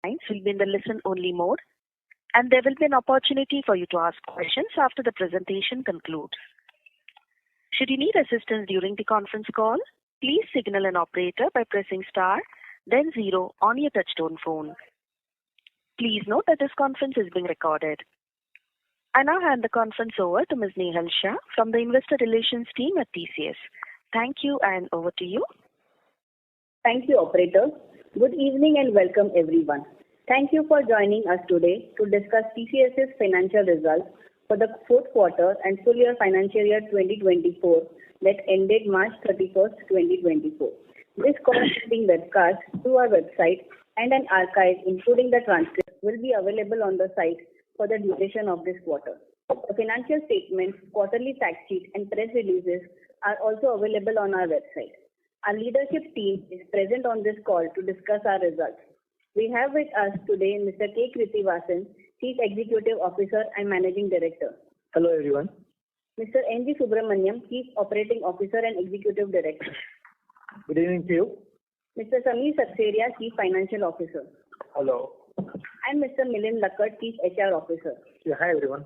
lines will be in the listen-only mode, and there will be an opportunity for you to ask questions after the presentation concludes. Should you need assistance during the conference call, please signal an operator by pressing star, then 0 on your touchtone phone. Please note that this conference is being recorded. I now hand the conference over to Ms. Nehal Shah from the Investor Relations team at TCS. Thank you, and over to you. Thank you, operator. Good evening and welcome everyone. Thank you for joining us today to discuss TCS's financial results for the fourth quarter and full year financial year 2024 that ended March 31st, 2024. This call is being webcast through our website, and an archive, including the transcript, will be available on the site for the duration of this quarter. The financial statements, quarterly fact sheet, and press releases are also available on our website. Our leadership team is present on this call to discuss our results. We have with us today Mr. K. Krithivasan, Chief Executive Officer and Managing Director. Hello everyone. Mr. N.G. Subramaniam, Chief Operating Officer and Executive Director. Good evening to you. Mr. Samir Sakseria, Chief Financial Officer. Hello. And Mr. Milind Lakkad, Chief HR Officer. Yeah, hi everyone.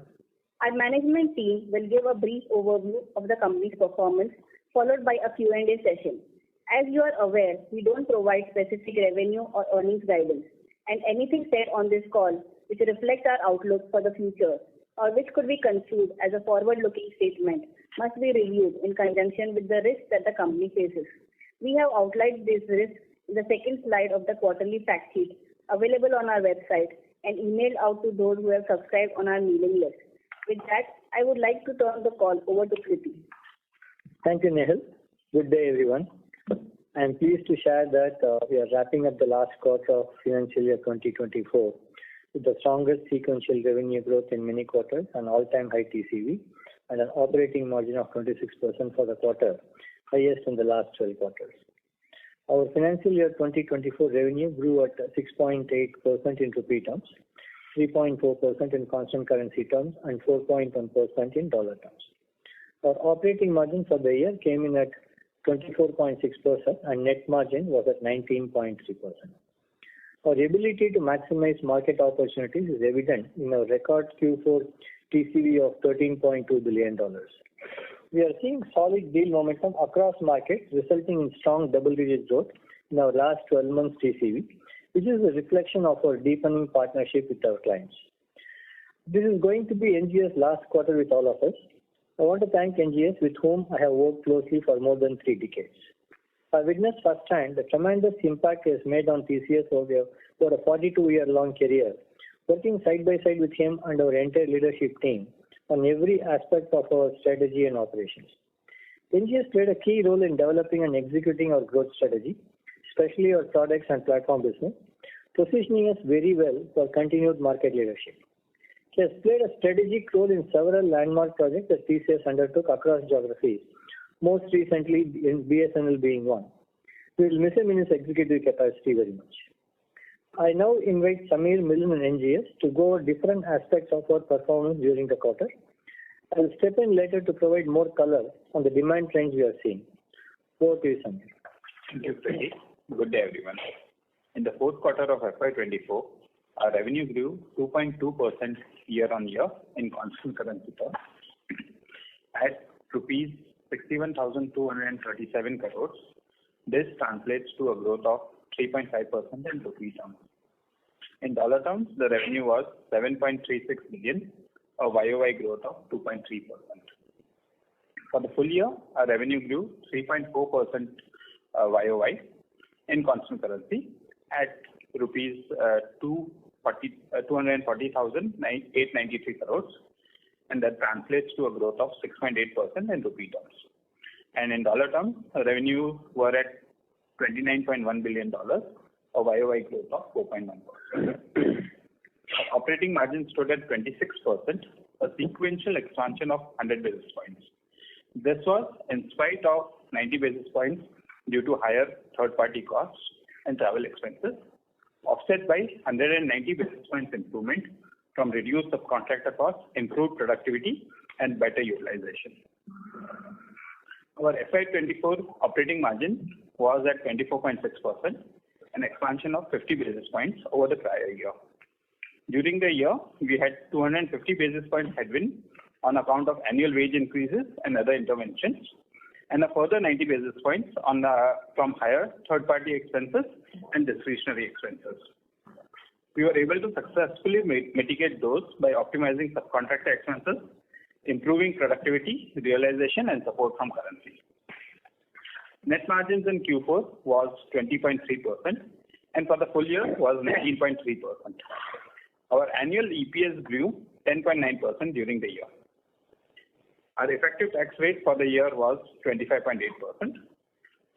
Our management team will give a brief overview of the company's performance, followed by a Q&A session. As you are aware, we don't provide specific revenue or earnings guidance, and anything said on this call which reflects our outlook for the future or which could be construed as a forward-looking statement must be reviewed in conjunction with the risks that the company faces. We have outlined these risks in the second slide of the quarterly fact sheet available on our website and emailed out to those who have subscribed on our mailing list. With that, I would like to turn the call over to Krithi. Thank you, Nehal. Good day, everyone. I am pleased to share that we are wrapping up the last quarter of financial year 2024 with the strongest sequential revenue growth in many quarters, an all-time high TCV, and an operating margin of 26% for the quarter, highest in the last 12 quarters. Our financial year 2024 revenue grew at 6.8% in rupee terms, 3.4% in constant currency terms, and 4.1% in dollar terms. Our operating margin for the year came in at 24.6% and net margin was at 19.3%. Our ability to maximize market opportunities is evident in our record Q4 TCV of $13.2 billion. We are seeing solid deal momentum across markets, resulting in strong double-digit growth in our last 12 months TCV, which is a reflection of our deepening partnership with our clients. This is going to be NGS last quarter with all of us. I want to thank NGS, with whom I have worked closely for more than 3 decades. I witnessed firsthand the tremendous impact he has made on TCS over a 42-year-long career, working side by side with him and our entire leadership team on every aspect of our strategy and operations. NGS played a key role in developing and executing our growth strategy, especially our products and platform business, positioning us very well for continued market leadership. He has played a strategic role in several landmark projects that TCS undertook across geographies, most recently in BSNL being one. We will miss him in his executive capacity very much. I now invite Samir, Milind, and NGS to go over different aspects of our performance during the quarter. I will step in later to provide more color on the demand trends we are seeing. Over to you, Samir. Thank you, Krithi. Good day, everyone. In the fourth quarter of FY'24, our revenue grew 2.2% year-on-year in constant currency terms at rupees 61,237 crores. This translates to a growth of 3.5% in rupee terms. In dollar terms, the revenue was $7.36 billion, a YOY growth of 2.3%. For the full year, our revenue grew 3.4% YOY in constant currency at rupees 240,893 crores, and that translates to a growth of 6.8% in rupee terms. And in dollar terms, revenue were at $29.1 billion, a YOY growth of 4.1%. Operating margin stood at 26%, a sequential expansion of 100 basis points. This was in spite of 90 basis points due to higher third-party costs and travel expenses, offset by 190 basis points improvement from reduced subcontractor costs, improved productivity, and better utilization. Our FY'24 operating margin was at 24.6%, an expansion of 50 basis points over the prior year. During the year, we had 250 basis points headwind on account of annual wage increases and other interventions, and a further 90 basis points from higher third-party expenses and discretionary expenses. We were able to successfully mitigate those by optimizing subcontractor expenses, improving productivity, realization, and support from currency. Net margins in Q4 was 20.3%, and for the full year was 19.3%. Our annual EPS grew 10.9% during the year. Our effective tax rate for the year was 25.8%.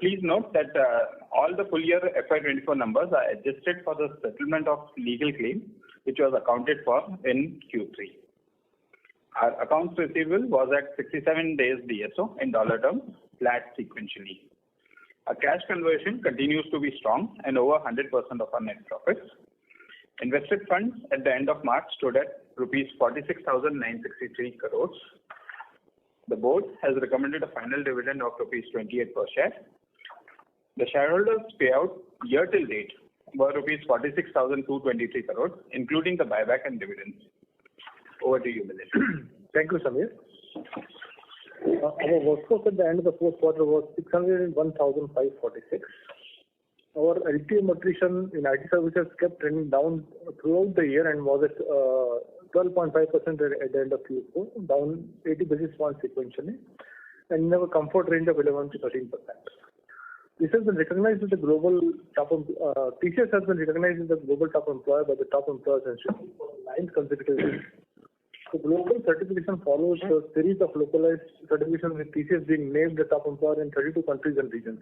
Please note that all the full year FY'24 numbers are adjusted for the settlement of legal claim, which was accounted for in Q3. Our accounts receivable was at 67 days DSO in dollar terms, flat sequentially. Our cash conversion continues to be strong and over 100% of our net profits. Invested funds at the end of March stood at rupees 46,963 crores. The board has recommended a final dividend of rupees 28 per share. The shareholders' payout year till date were rupees 46,223 crores, including the buyback and dividends. Over to you, Milind. Thank you, Samir. Our workforce at the end of the fourth quarter was 601,546. Our LTM attrition in IT services kept trending down throughout the year and was at 12.5% at the end of Q4, down 80 basis points sequentially, and in our comfort range of 11 to 13%. This has been recognized as the global top. TCS has been recognized as the global top employer by the Top Employers Institute for the 9th consecutive year. The global certification follows a series of localized certifications, with TCS being named the top employer in 32 countries and regions.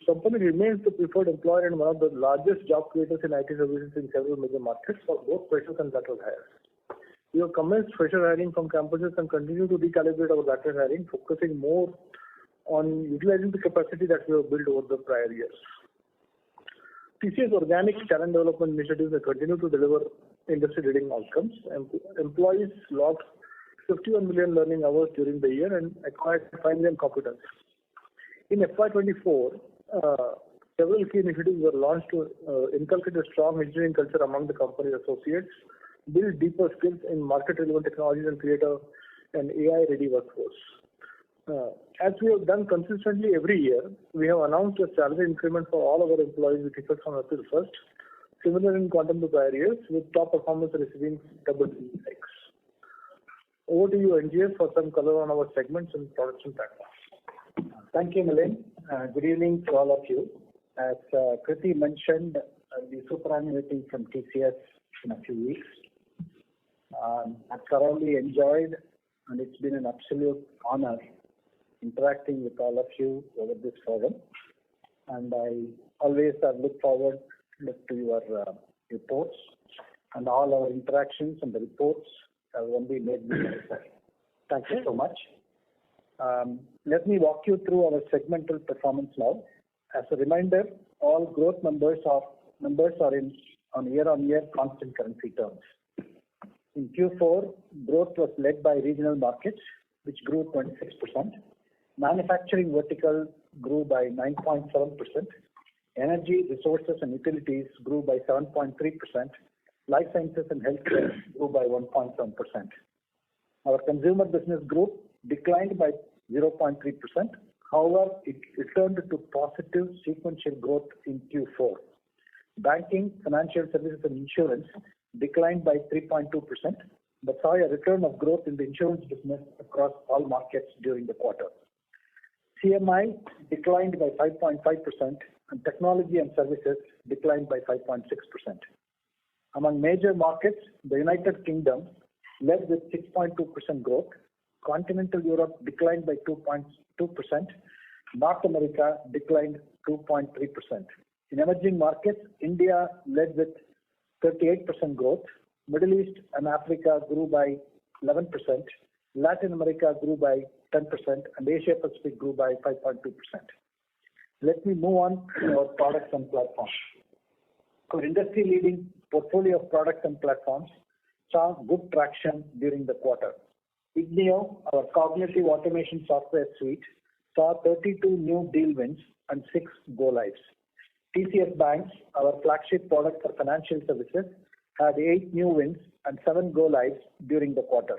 The company remains the preferred employer and one of the largest job creators in IT services in several major markets for both freshers and lateral hires. We have commenced fresher hiring from campuses and continue to recalibrate our lateral hiring, focusing more on utilizing the capacity that we have built over the prior years. TCS organic talent development initiatives have continued to deliver industry-leading outcomes. Employees logged 51 million learning hours during the year and acquired 5 million competence. In FY'24, several key initiatives were launched to inculcate a strong engineering culture among the company's associates, build deeper skills in market-relevant technologies, and create an AI-ready workforce. As we have done consistently every year, we have announced a salary increment for all our employees with effect from April 1st, similar in quantum to prior years, with top performance receiving double-digit hikes. Over to you, NGS, for some color on our segments and products and platforms. Thank you, Milind. Good evening to all of you. As Kriti mentioned, I'll be superannuating from TCS in a few weeks. I've thoroughly enjoyed, and it's been an absolute honor interacting with all of you over this forum. And I always look forward to your reports, and all our interactions and the reports have only made me better. Thank you so much. Let me walk you through our segmental performance now. As a reminder, all growth numbers are on year-on-year constant currency terms. In Q4, growth was led by regional markets, which grew 26%. Manufacturing vertical grew by 9.7%. Energy, resources and utilities grew by 7.3%. Life sciences and healthcare grew by 1.7%. Our consumer business group declined by 0.3%. However, it returned to positive sequential growth in Q4. Banking, financial services and insurance declined by 3.2%, but saw a return of growth in the insurance business across all markets during the quarter. CMI declined by 5.5%, and technology and services declined by 5.6%. Among major markets, the United Kingdom led with 6.2% growth. Continental Europe declined by 2.2%. North America declined 2.3%. In emerging markets, India led with 38% growth. Middle East and Africa grew by 11%. Latin America grew by 10%, and Asia Pacific grew by 5.2%. Let me move on to our products and platforms. Our industry-leading portfolio of products and platforms saw good traction during the quarter. Ignio, our cognitive automation software suite, saw 32 new deal wins and 6 go-lives. TCS Banks, our flagship product for financial services, had 8 new wins and 7 go-lives during the quarter.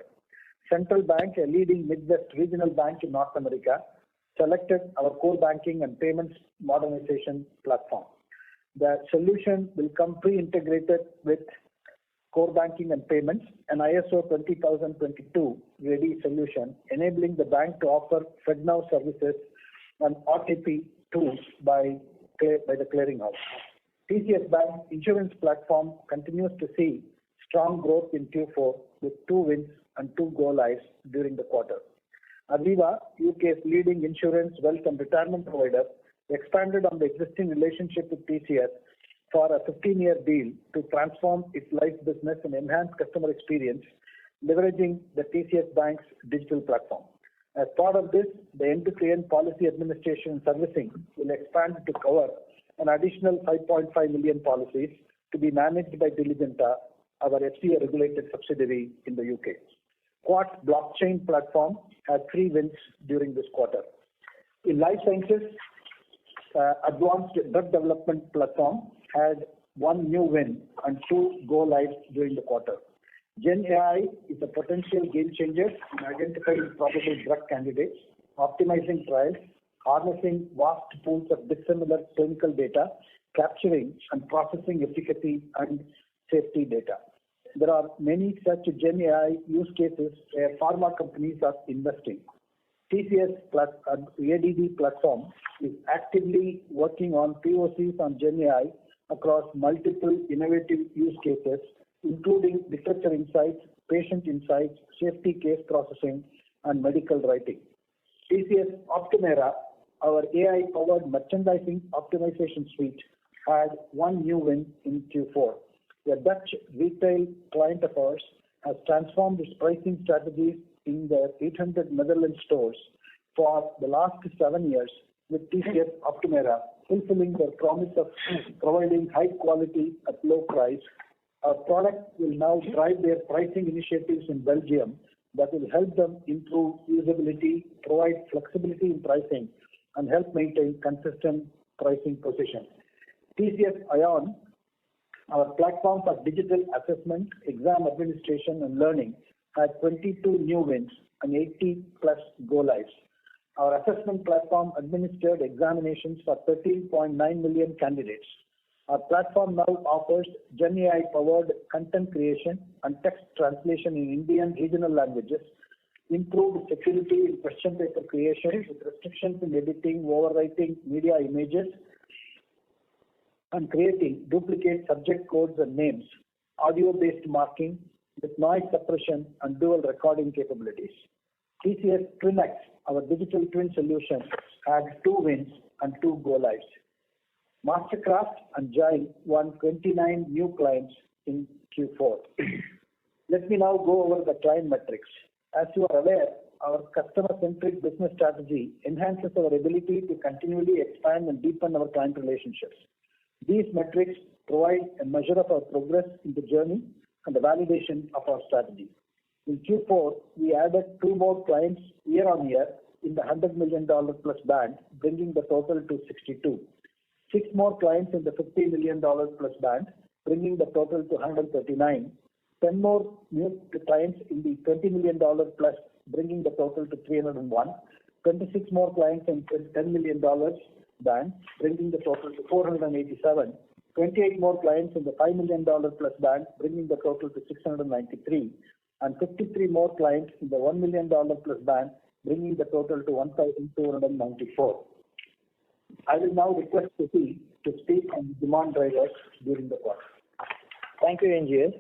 Central Bank, a leading Midwest regional bank in North America, selected our core banking and payments modernization platform. The solution will come pre-integrated with core banking and payments, an ISO 20022 ready solution, enabling the bank to offer FedNow services and RTP tools by the clearinghouse. TCS Bank insurance platform continues to see strong growth in Q4 with 2 wins and 2 go-lives during the quarter. Aviva, UK's leading insurance, wealth and retirement provider, expanded on the existing relationship with TCS for a 15-year deal to transform its life business and enhance customer experience, leveraging the TCS Bank's digital platform. As part of this, the end-to-end policy administration and servicing will expand to cover an additional 5.5 million policies to be managed by Diligenta, our FCA-regulated subsidiary in the UK. Quartz blockchain platform had 3 wins during this quarter. In life sciences, advanced drug development platform had 1 new win and 2 go-lives during the quarter. Gen AI is a potential game changer in identifying probable drug candidates, optimizing trials, harnessing vast pools of dissimilar clinical data, capturing and processing efficacy and safety data. There are many such Gen AI use cases where pharma companies are investing. TCS ADD platform is actively working on POCs on Gen AI across multiple innovative use cases, including literature insights, patient insights, safety case processing, and medical writing. TCS Optumera, our AI-powered merchandising optimization suite, had 1 new win in Q4. A Dutch retail client of ours has transformed its pricing strategies in their 800 Netherlands stores for the last 7 years with TCS Optumera, fulfilling their promise of providing high quality at low price. Our product will now drive their pricing initiatives in Belgium that will help them improve usability, provide flexibility in pricing, and help maintain consistent pricing position. TCS Ion, our platform for digital assessment, exam administration, and learning, had 22 new wins and 80+ go-lives. Our assessment platform administered examinations for 13.9 million candidates. Our platform now offers Gen AI-powered content creation and text translation in Indian regional languages, improved security in question paper creation with restrictions in editing, overwriting media images, and creating duplicate subject codes and names, audio-based marking with noise suppression and dual recording capabilities. TCS TwinX, our digital twin solution, had 2 wins and 2 go-lives. Mastercraft and Jile won 29 new clients in Q4. Let me now go over the client metrics. As you are aware, our customer-centric business strategy enhances our ability to continually expand and deepen our client relationships. These metrics provide a measure of our progress in the journey and the validation of our strategy. In Q4, we added 2 more clients year on year in the $100 million plus band, bringing the total to 62. 6 more clients in the $50 million plus band, bringing the total to 139. 10 more new clients in the $20 million plus, bringing the total to 301. 26 more clients in $10 million band, bringing the total to 487. 28 more clients in the $5 million plus band, bringing the total to 693. And 53 more clients in the $1 million plus band, bringing the total to 1,294. I will now request Susi to speak on demand drivers during the quarter. Thank you, NGS.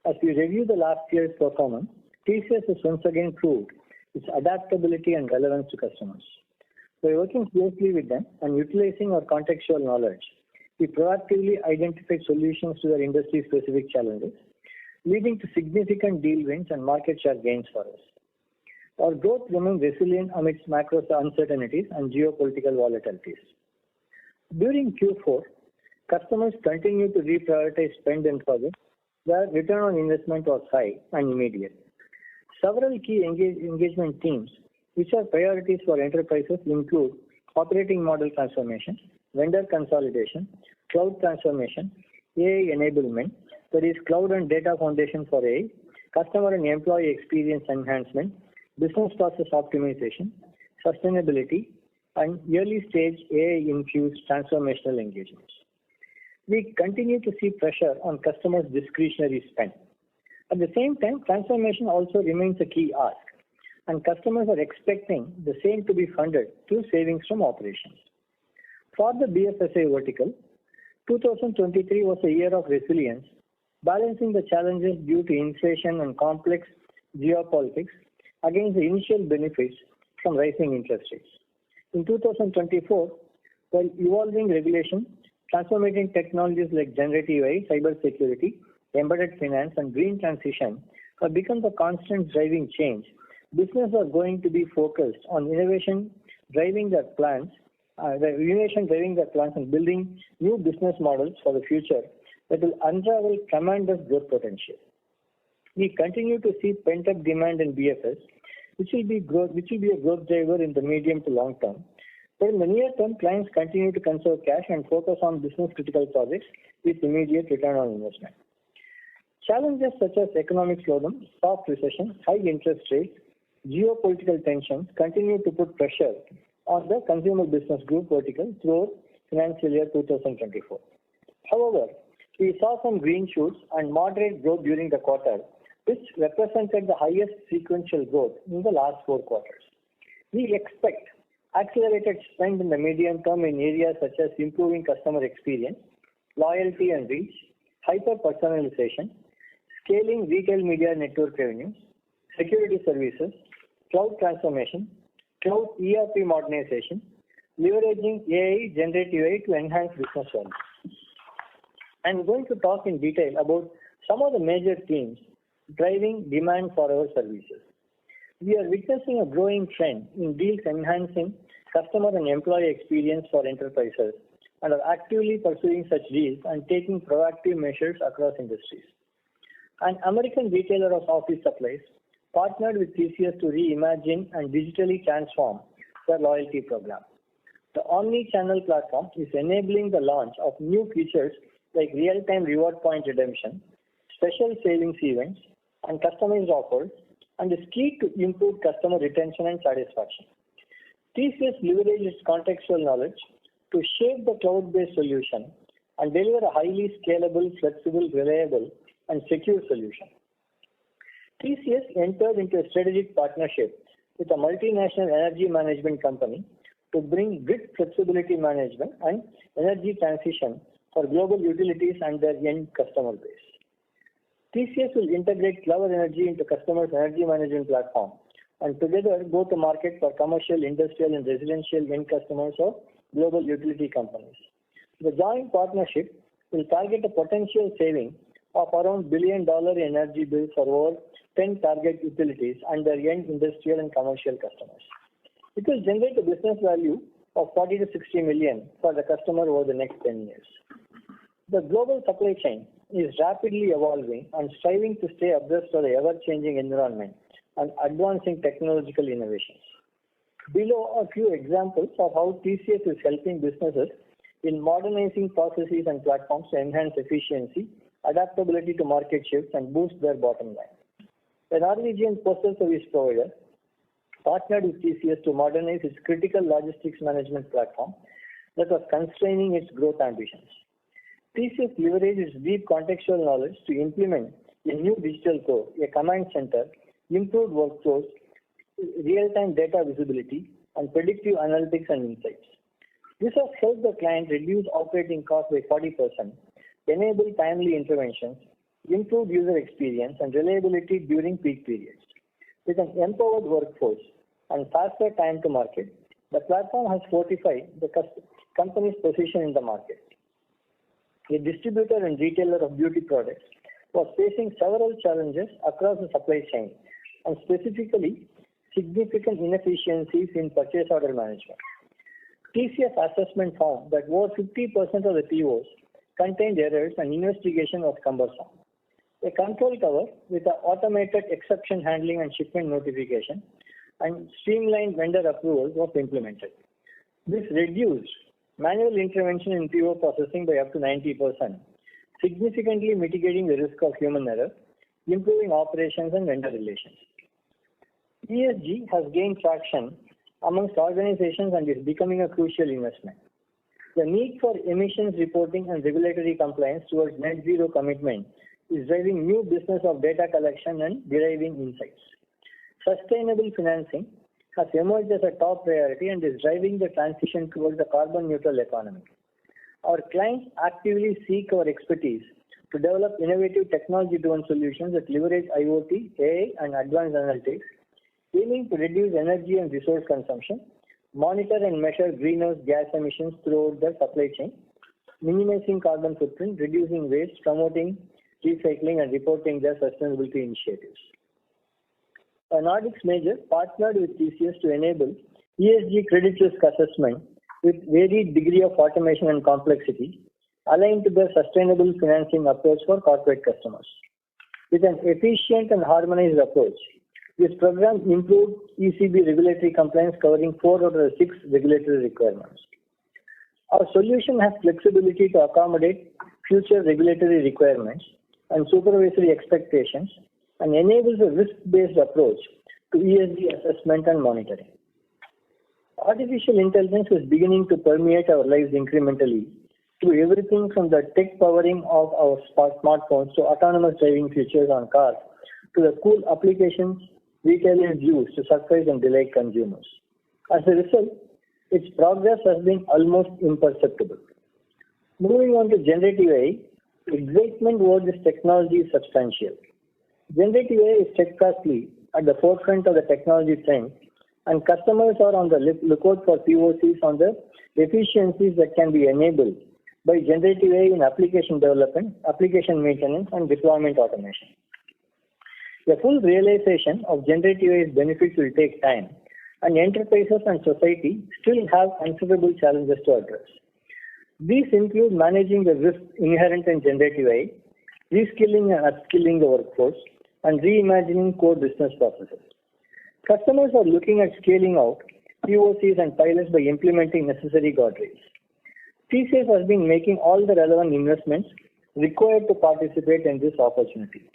As we review the last year's performance, TCS has once again proved its adaptability and relevance to customers. By working closely with them and utilizing our contextual knowledge, we proactively identify solutions to their industry-specific challenges, leading to significant deal wins and market share gains for us. Our growth remains resilient amidst macro uncertainties and geopolitical volatilities. During Q4, customers continue to reprioritize spend and projects where return on investment was high and immediate. Several key engagement themes, which are priorities for enterprises, include operating model transformation, vendor consolidation, cloud transformation, AI enablement, that is cloud and data foundation for AI, customer and employee experience enhancement, business process optimization, sustainability, and early stage AI-infused transformational engagements. We continue to see pressure on customers' discretionary spend. At the same time, transformation also remains a key ask, and customers are expecting the same to be funded through savings from operations. For the BFSI vertical, 2023 was a year of resilience, balancing the challenges due to inflation and complex geopolitics against the initial benefits from rising interest rates. In 2024, while evolving regulation, transforming technologies like generative AI, cybersecurity, embedded finance, and green transition have become the constant driving change, businesses are going to be focused on innovation driving their plans, and building new business models for the future that will unravel tremendous growth potential. We continue to see pent-up demand in BFS, which will be a growth driver in the medium to long term. But in the near term, clients continue to conserve cash and focus on business-critical projects with immediate return on investment. Challenges such as economic slowdown, soft recession, high interest rates, geopolitical tensions continue to put pressure on the consumer business group vertical throughout financial year 2024. However, we saw some green shoots and moderate growth during the quarter, which represented the highest sequential growth in the last 4 quarters. We expect accelerated spend in the medium term in areas such as improving customer experience, loyalty and reach, hyper-personalization, scaling retail media network revenues, security services, cloud transformation, cloud ERP modernization, leveraging AI, generative AI to enhance business value. I'm going to talk in detail about some of the major themes driving demand for our services. We are witnessing a growing trend in deals enhancing customer and employee experience for enterprises and are actively pursuing such deals and taking proactive measures across industries. An American retailer of office supplies partnered with TCS to reimagine and digitally transform their loyalty program. The omni-channel platform is enabling the launch of new features like real-time reward point redemption, special savings events, and customized offers, and is key to improve customer retention and satisfaction. TCS leverages its contextual knowledge to shape the cloud-based solution and deliver a highly scalable, flexible, reliable, and secure solution. TCS entered into a strategic partnership with a multinational energy management company to bring grid flexibility management and energy transition for global utilities and their end customer base. TCS will integrate Cloud Energy into customers' energy management platform and together go to market for commercial, industrial, and residential end customers of global utility companies. The joint partnership will target a potential saving of around $1 billion in energy bills for over 10 target utilities and their end industrial and commercial customers. It will generate a business value of 40 to 60 million for the customer over the next 10 years. The global supply chain is rapidly evolving and striving to stay abreast of the ever-changing environment and advancing technological innovations. Below are a few examples of how TCS is helping businesses in modernizing processes and platforms to enhance efficiency, adaptability to market shifts, and boost their bottom line. The Norwegian postal service provider partnered with TCS to modernize its critical logistics management platform that was constraining its growth ambitions. TCS leveraged its deep contextual knowledge to implement a new digital core, a command center, improved workflows, real-time data visibility, and predictive analytics and insights. This has helped the client reduce operating costs by 40%, enable timely interventions, improve user experience and reliability during peak periods. With an empowered workforce and faster time to market, the platform has fortified the company's position in the market. A distributor and retailer of beauty products was facing several challenges across the supply chain and specifically significant inefficiencies in purchase order management. TCS assessment found that over 50% of the POs contained errors and investigation was cumbersome. A control tower with an automated exception handling and shipment notification and streamlined vendor approvals was implemented. This reduced manual intervention in PO processing by up to 90%, significantly mitigating the risk of human error, improving operations and vendor relations. ESG has gained traction amongst organizations and is becoming a crucial investment. The need for emissions reporting and regulatory compliance towards net zero commitment is driving new business of data collection and deriving insights. Sustainable financing has emerged as a top priority and is driving the transition towards a carbon neutral economy. Our clients actively seek our expertise to develop innovative technology-driven solutions that leverage IoT, AI, and advanced analytics, aiming to reduce energy and resource consumption, monitor and measure greenhouse gas emissions throughout the supply chain, minimizing carbon footprint, reducing waste, promoting recycling, and reporting their sustainability initiatives. A Nordics major partnered with TCS to enable ESG credit risk assessment with varied degree of automation and complexity, aligned to the sustainable financing approach for corporate customers. With an efficient and harmonized approach, this program improved ECB regulatory compliance covering 4 out of 6 regulatory requirements. Our solution has flexibility to accommodate future regulatory requirements and supervisory expectations and enables a risk-based approach to ESG assessment and monitoring. Artificial intelligence is beginning to permeate our lives incrementally through everything from the tech powering of our smartphones to autonomous driving features on cars to the cool applications retailers use to surprise and delight consumers. As a result, its progress has been almost imperceptible. Moving on to generative AI, excitement over this technology is substantial. Generative AI is steadfastly at the forefront of the technology trend, and customers are on the lookout for POCs on the efficiencies that can be enabled by generative AI in application development, application maintenance, and deployment automation. The full realization of generative AI's benefits will take time, and enterprises and society still have considerable challenges to address. These include managing the risks inherent in generative AI, reskilling and upskilling the workforce, and reimagining core business processes. Customers are looking at scaling out POCs and pilots by implementing necessary guardrails. TCS has been making all the relevant investments required to participate in this opportunity.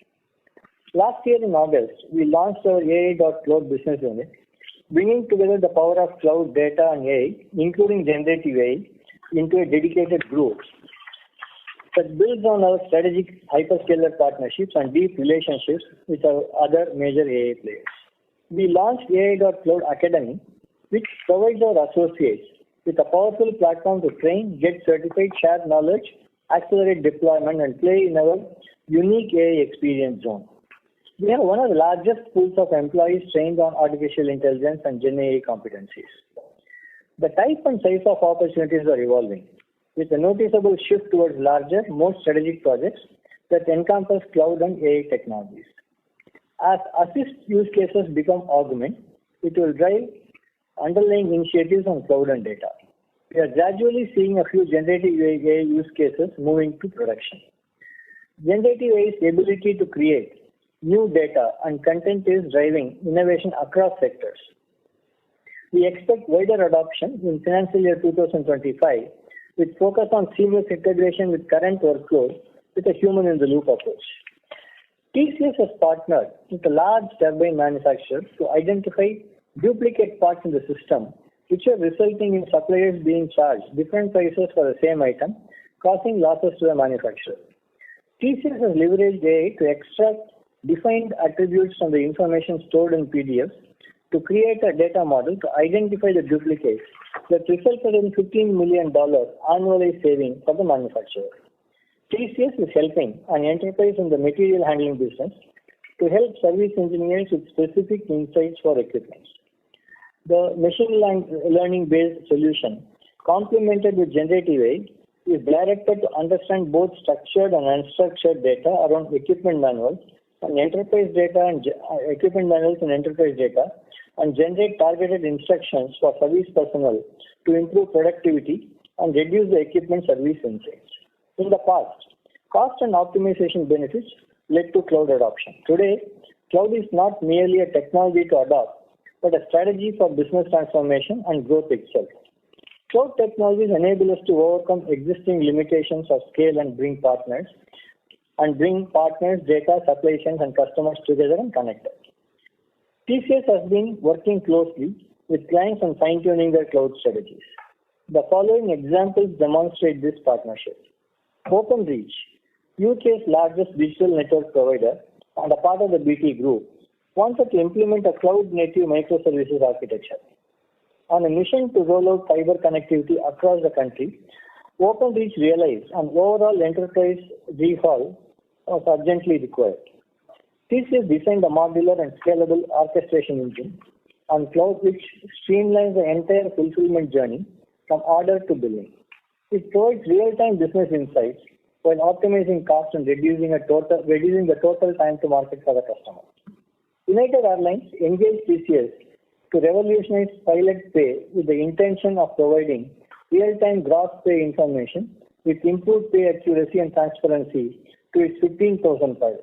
Last year in August, we launched our AI.Cloud business unit, bringing together the power of cloud data and AI, including generative AI, into a dedicated group that builds on our strategic hyperscaler partnerships and deep relationships with our other major AI players. We launched AI.Cloud Academy, which provides our associates with a powerful platform to train, get certified, share knowledge, accelerate deployment, and play in our unique AI experience zone. We have one of the largest pools of employees trained on artificial intelligence and Gen AI competencies. The type and size of opportunities are evolving, with a noticeable shift towards larger, more strategic projects that encompass cloud and AI technologies. As assist use cases become augment, it will drive underlying initiatives on cloud and data. We are gradually seeing a few generative AI use cases moving to production. Generative AI's ability to create new data and content is driving innovation across sectors. We expect wider adoption in financial year 2025 with focus on seamless integration with current workflows with a human-in-the-loop approach. TCS has partnered with a large turbine manufacturer to identify duplicate parts in the system, which are resulting in suppliers being charged different prices for the same item, causing losses to the manufacturer. TCS has leveraged AI to extract defined attributes from the information stored in PDFs to create a data model to identify the duplicates that resulted in $15 million annualized saving for the manufacturer. TCS is helping an enterprise in the material handling business to help service engineers with specific insights for equipment. The machine learning-based solution, complemented with generative AI, is directed to understand both structured and unstructured data around equipment manuals and enterprise data and equipment manuals and enterprise data, and generate targeted instructions for service personnel to improve productivity and reduce the equipment service insights. In the past, cost and optimization benefits led to cloud adoption. Today, cloud is not merely a technology to adopt, but a strategy for business transformation and growth itself. Cloud technologies enable us to overcome existing limitations of scale and bring partners, data, supply chains, and customers together and connected. TCS has been working closely with clients on fine-tuning their cloud strategies. The following examples demonstrate this partnership. OpenReach, UK's largest digital network provider and a part of the BT Group, wanted to implement a cloud-native microservices architecture. On a mission to roll out fiber connectivity across the country, OpenReach realized an overall enterprise rehaul was urgently required. TCS designed a modular and scalable orchestration engine on cloud which streamlines the entire fulfillment journey from order to billing. It provides real-time business insights while optimizing costs and reducing the total time to market for the customer. United Airlines engaged TCS to revolutionize pilot pay with the intention of providing real-time gross pay information with improved pay accuracy and transparency to its 15,000 pilots.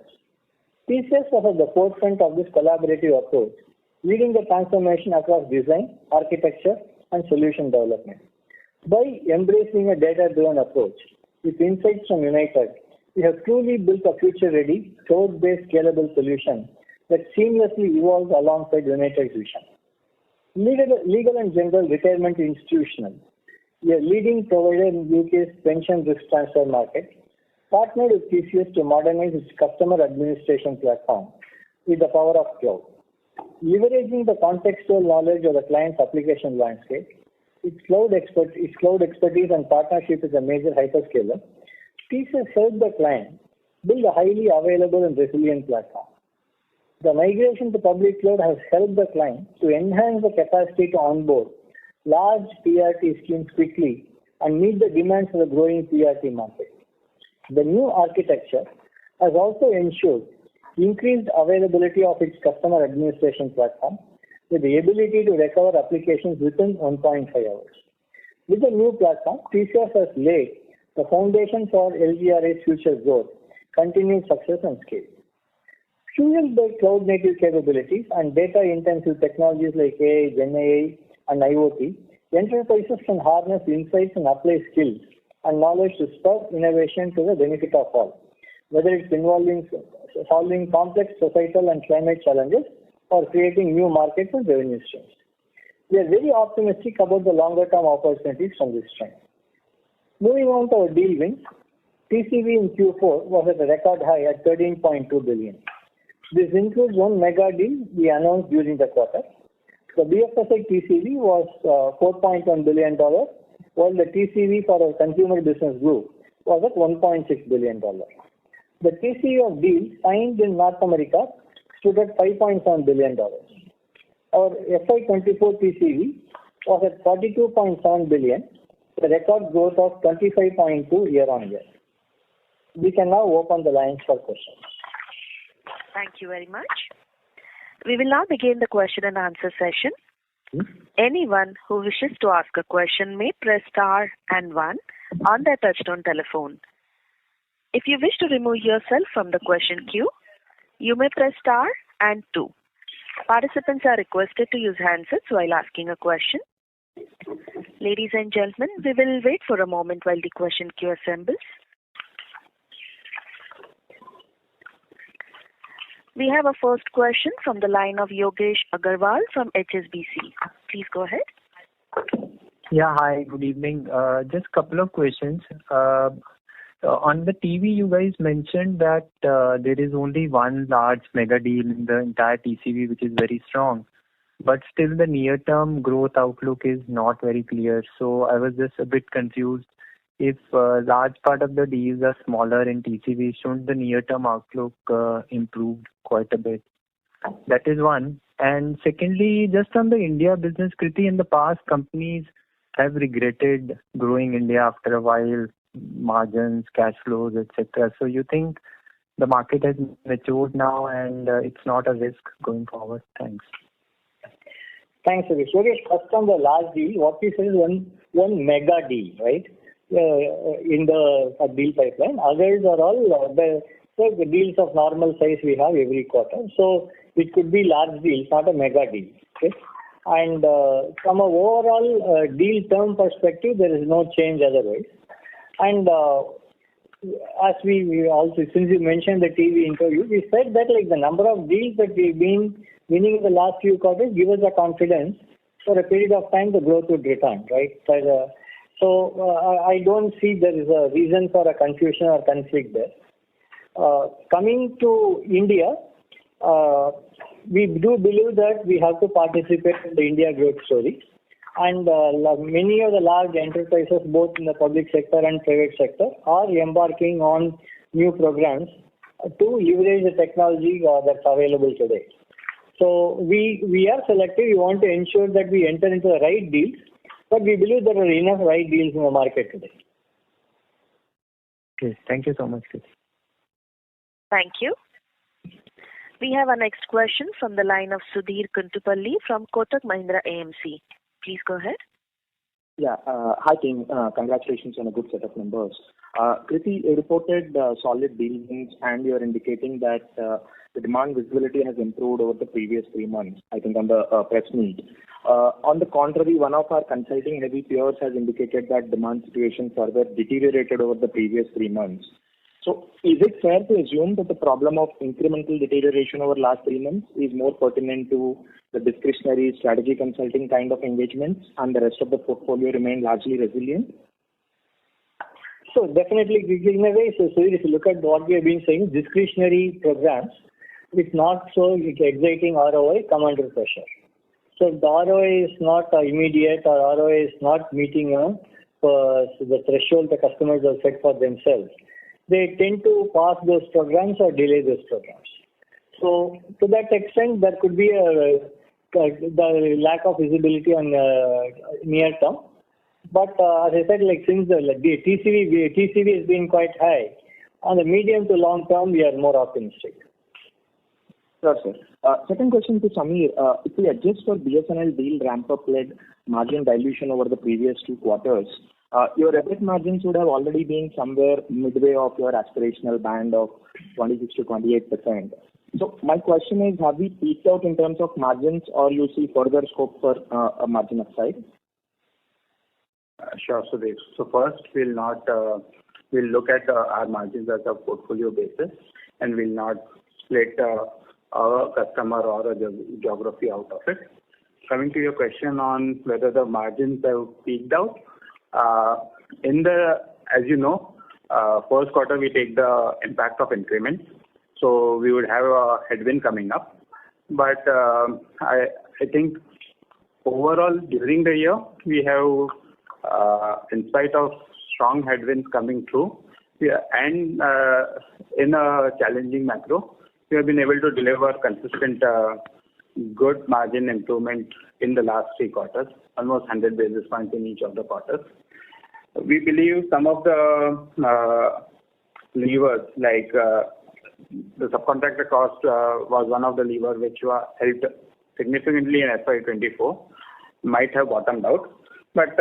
TCS was at the forefront of this collaborative approach, leading the transformation across design, architecture, and solution development. By embracing a data-driven approach with insights from United, we have truly built a future-ready, cloud-based scalable solution that seamlessly evolves alongside United's vision. Legal and General Retirement Institutional, a leading provider in UK's pension risk transfer market, partnered with TCS to modernize its customer administration platform with the power of cloud. Leveraging the contextual knowledge of the client's application landscape, its cloud expertise and partnership with a major hyperscaler, TCS helped the client build a highly available and resilient platform. The migration to public cloud has helped the client to enhance the capacity to onboard large PRT schemes quickly and meet the demands of the growing PRT market. The new architecture has also ensured increased availability of its customer administration platform with the ability to recover applications within 1.5 hours. With the new platform, TCS has laid the foundation for LGRA's future growth, continued success and scale. Fueled by cloud-native capabilities and data-intensive technologies like AI, GenAI, and IoT, enterprises can harness insights and apply skills and knowledge to spur innovation to the benefit of all, whether it's involving solving complex societal and climate challenges or creating new markets and revenue streams. We are very optimistic about the longer-term opportunities from this trend. Moving on to our deal wins, TCV in Q4 was at a record high at $13.2 billion. This includes one mega deal we announced during the quarter. The BFSI TCV was $4.1 billion, while the TCV for our consumer business group was at $1.6 billion. The TCV of deals signed in North America stood at $5.7 billion. Our FY'24 TCV was at $42.7 billion, a record growth of 25.2% year-on-year. We can now open the lines for questions. Thank you very much. We will now begin the question and answer session. Anyone who wishes to ask a question may press star and one on their touchtone telephone. If you wish to remove yourself from the question queue, you may press star and two. Participants are requested to use handsets while asking a question. Ladies and gentlemen, we will wait for a moment while the question queue assembles. We have a first question from the line of Yogesh Agarwal from HSBC. Please go ahead. Yeah, hi, good evening. Just a couple of questions. On the TV, you guys mentioned that there is only one large mega deal in the entire TCV, which is very strong. But still the near-term growth outlook is not very clear. So I was just a bit confused. If large part of the deals are smaller in TCV, shouldn't the near-term outlook improve quite a bit? That is one. And secondly, just on the India business, Kriti, in the past, companies have regretted growing India after a while, margins, cash flows, etc. So you think the market has matured now and it's not a risk going forward? Thanks. Thanks, Yogesh. First on the last deal, what we said is one mega deal, right? In the deal pipeline. Others are all the deals of normal size we have every quarter. So it could be large deals, not a mega deal. Okay? And from an overall deal term perspective, there is no change otherwise. And as we also, since you mentioned the TV interview, we said that like the number of deals that we've been winning in the last few quarters give us the confidence for a period of time the growth would return, right? So I don't see there is a reason for a confusion or conflict there. Coming to India, we do believe that we have to participate in the India growth story. And many of the large enterprises, both in the public sector and private sector, are embarking on new programs to leverage the technology that's available today. So we are selective. We want to ensure that we enter into the right deals, but we believe there are enough right deals in the market today. Okay, thank you so much, Krithi. Thank you. We have our next question from the line of Sudhir Kuntupalli from Kotak Mahindra AMC. Please go ahead. Yeah. Hi, team. Congratulations on a good set of numbers. Krithi, you reported solid deal wins, and you are indicating that the demand visibility has improved over the previous 3 months, I think, on the press meet. On the contrary, one of our consulting heavy peers has indicated that demand situation further deteriorated over the previous 3 months. So is it fair to assume that the problem of incremental deterioration over last 3 months is more pertinent to the discretionary strategy consulting kind of engagements, and the rest of the portfolio remain largely resilient? So definitely, in a way, so if you look at what we have been saying, discretionary programs with not so exciting ROI come under pressure. So if the ROI is not immediate, or ROI is not meeting the threshold the customers have set for themselves, they tend to pass those programs or delay those programs. So to that extent, there could be the lack of visibility on near term. But as I said, like since the TCV has been quite high, on the medium to long term, we are more optimistic. Sure, sir. Second question to Samir. If we adjust for BSNL deal ramp-up led margin dilution over the previous 2 quarters, your EBIT margins would have already been somewhere midway of your aspirational band of 26 to 28%. So my question is, have we peaked out in terms of margins, or you see further scope for a margin upside? Sure, Sudhir. So first, we'll look at our margins as a portfolio basis, and we'll not split our customer or a geography out of it. Coming to your question on whether the margins have peaked out, as you know, first quarter we take the impact of increments, so we would have a headwind coming up. But I think overall during the year we have, in spite of strong headwinds coming through, and in a challenging macro, we have been able to deliver consistent good margin improvement in the last 3 quarters, almost 100 basis points in each of the quarters. We believe some of the levers, like the subcontractor cost was one of the levers which helped significantly in FY'24, might have bottomed out. But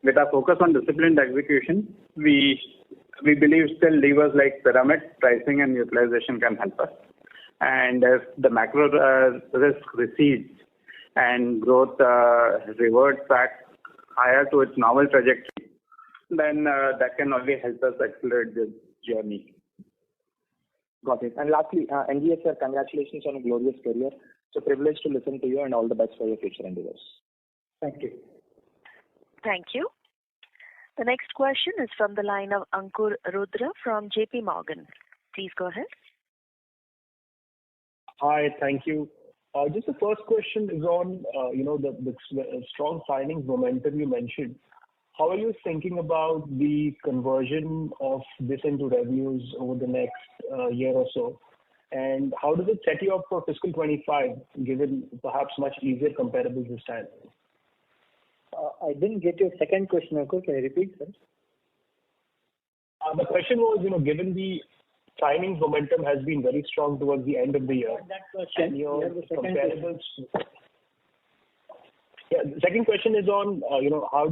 with our focus on disciplined execution, we believe still levers like pyramid, pricing and utilization can help us. And if the macro risk recedes and growth reverts back higher to its normal trajectory, then that can only help us accelerate this journey. Got it. And lastly, NGS, sir, congratulations on a glorious career. It's a privilege to listen to you, and all the best for your future endeavors. Thank you. Thank you. The next question is from the line of Ankur Rudra from JP Morgan. Please go ahead. Hi, thank you. Just the first question is on, the strong signings momentum you mentioned. How are you thinking about the conversion of this into revenues over the next year or so? And how does it set you up for fiscal 25, given perhaps much easier comparables this time? I didn't get your second question, Ankur. Can you repeat, sir? The question was, given the signings momentum has been very strong towards the end of the year. That question. And your comparables. Yeah, the second question is on, how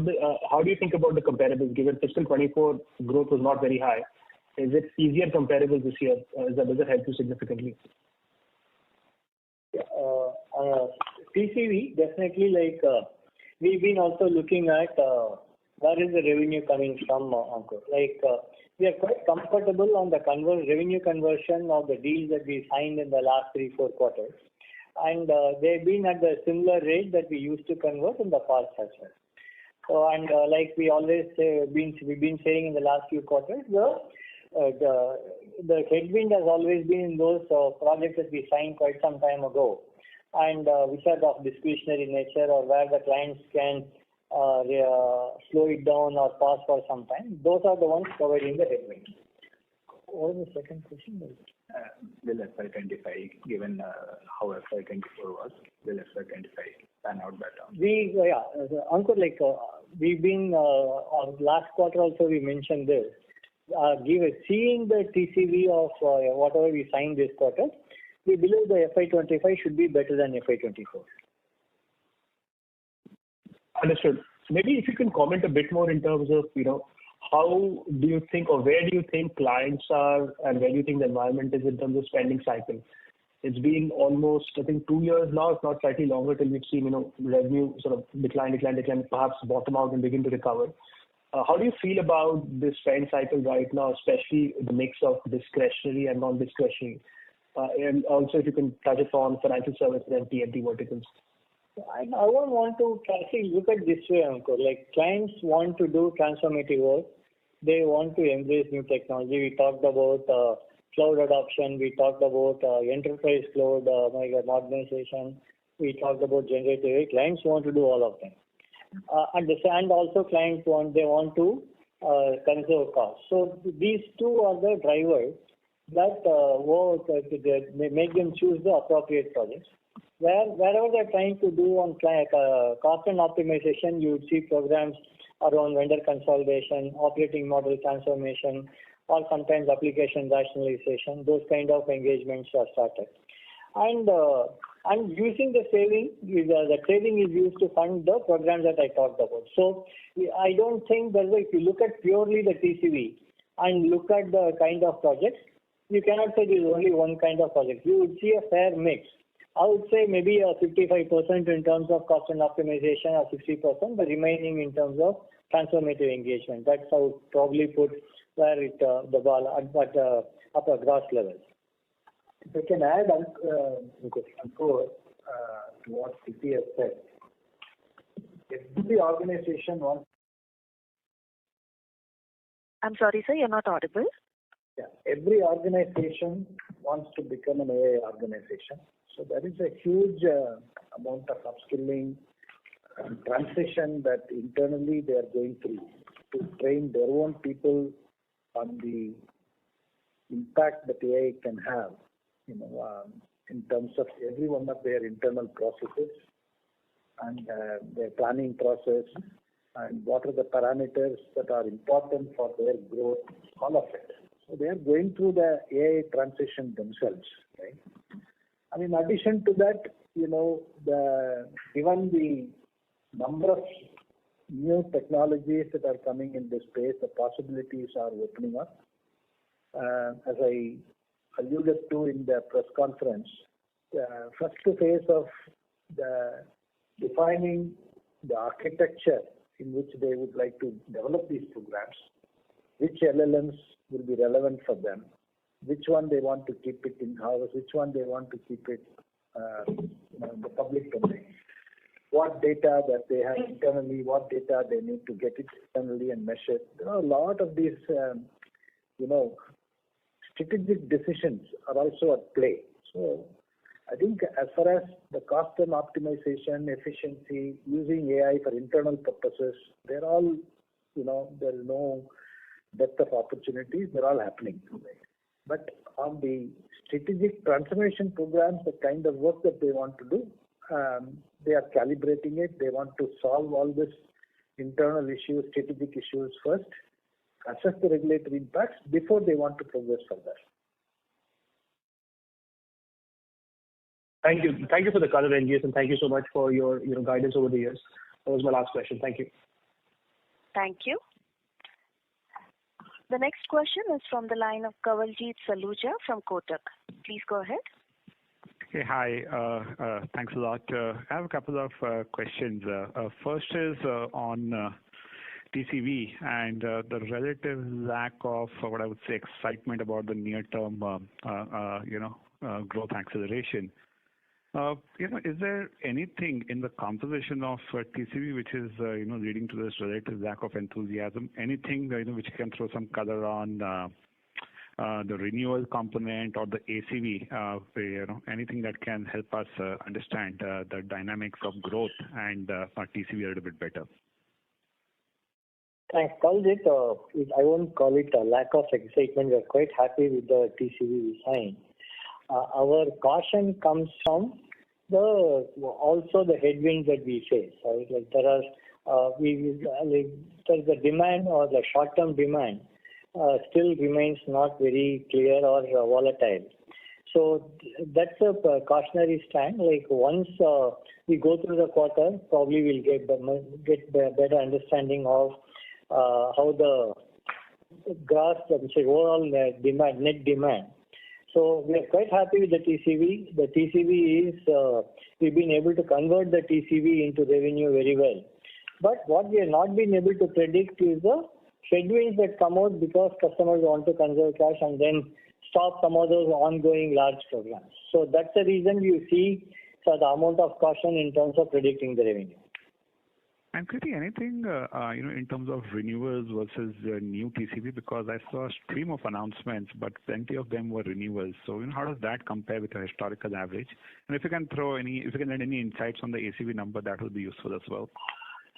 do you think about the comparables, given fiscal 24 growth was not very high? Is it easier comparables this year? Does it help you significantly? TCV, definitely we've been also looking at where is the revenue coming from, Ankur. We are quite comfortable on the revenue conversion of the deals that we signed in the last 3-4 quarters. And they've been at the similar rate that we used to convert in the past as well. So, and like we always say, we've been saying in the last few quarters, the headwind has always been in those projects that we signed quite some time ago, and which are of discretionary nature or where the clients can slow it down or pause for some time. Those are the ones providing the headwind. What was the second question? Will FY'25, given how FY'24 was, will FY'25 pan out better? Ankur, we've been, last quarter also we mentioned this. Seeing the TCV of whatever we signed this quarter, we believe the FY'25 should be better than FY'24. Understood. Maybe if you can comment a bit more in terms of, how do you think or where do you think clients are and where do you think the environment is in terms of spending cycle? It's been almost, I think, 2 years now, if not slightly longer, till we've seen, revenue sort of decline, perhaps bottom out and begin to recover. How do you feel about this spend cycle right now, especially the mix of discretionary and non-discretionary? And also if you can touch upon financial services and TMT verticals. I don't want to actually look at this way, Ankur. Clients want to do transformative work. They want to embrace new technology. We talked about cloud adoption. We talked about enterprise cloud modernization. We talked about generative AI. Clients want to do all of them. And also clients want to conserve costs. So these two are the drivers that make them choose the appropriate projects. Wherever they're trying to do on cost and optimization, you would see programs around vendor consolidation, operating model transformation, or sometimes application rationalization. Those kind of engagements are started. And using the saving is used to fund the programs that I talked about. So I don't think that if you look at purely the TCV and look at the kind of projects, you cannot say there is only one kind of project. You would see a fair mix. I would say maybe 55% in terms of cost and optimization or 60%, the remaining in terms of transformative engagement. That's how I would probably put where the ball at a gross level. If I can add, Ankur, to what TCS said, every organization wants. I'm sorry, sir, you're not audible. Yeah, every organization wants to become an AI organization. So there is a huge amount of upskilling and transition that internally they are going through to train their own people on the impact that AI can have, in terms of every one of their internal processes and their planning process and what are the parameters that are important for their growth, all of it. So they are going through the AI transition themselves, right? And in addition to that, given the number of new technologies that are coming in this space, the possibilities are opening up. As I alluded to in the press conference, the first phase of the defining the architecture in which they would like to develop these programs, which LLMs will be relevant for them, which one they want to keep it in-house, which one they want to keep it in the public domain, what data that they have internally, what data they need to get it externally and measure. There are a lot of these, strategic decisions are also at play. So I think as far as the cost and optimization, efficiency, using AI for internal purposes, they're all, there is no depth of opportunities. They're all happening. But on the strategic transformation programs, the kind of work that they want to do, they are calibrating it. They want to solve all this internal issues, strategic issues first, assess the regulatory impacts before they want to progress further. Thank you. Thank you for the color, NGS, and thank you so much for your guidance over the years. That was my last question. Thank you. Thank you. The next question is from the line of Kawaljeet Saluja from Kotak. Please go ahead. Hey, hi. Thanks a lot. I have a couple of questions. First is on TCV and the relative lack of what I would say excitement about the near-term, growth acceleration. Is there anything in the composition of TCV which is, leading to this relative lack of enthusiasm? Anything, which can throw some color on the renewal component or the ACV, anything that can help us understand the dynamics of growth and our TCV a little bit better? I called it, I won't call it a lack of excitement. We're quite happy with the TCV we signed. Our caution comes from also the headwinds that we face. Right? Like there's the demand or the short-term demand still remains not very clear or volatile. So that's a cautionary stand. Like once we go through the quarter, probably we'll get better understanding of how the overall demand, net demand. So we are quite happy with the TCV. The TCV is, we've been able to convert the TCV into revenue very well. But what we have not been able to predict is the headwinds that come out because customers want to conserve cash and then stop some of those ongoing large programs. So that's the reason you see the amount of caution in terms of predicting the revenue. And Kriti, anything in terms of renewals versus new TCV? Because I saw a stream of announcements, but plenty of them were renewals. So how does that compare with the historical average? And if you can add any insights on the ACV number, that will be useful as well.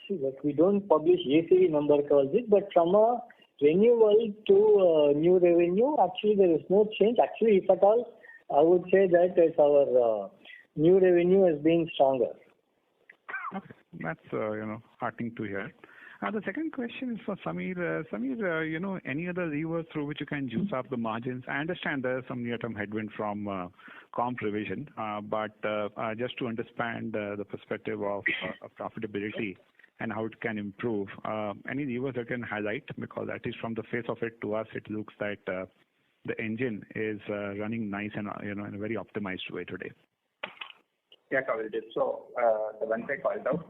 See, we don't publish ACV number calls it, but from a renewal to new revenue, actually there is no change. Actually, if at all, I would say that our new revenue has been stronger. Okay, that's heartening to hear. The second question is for Samir. Samir, any other levers through which you can juice up the margins? I understand there is some near-term headwind from comp revision, but just to understand the perspective of profitability and how it can improve, any levers that can highlight? Because at least from the face of it, to us, it looks that the engine is running nice and in a very optimized way today. Yeah, covered it. So the ones I called out,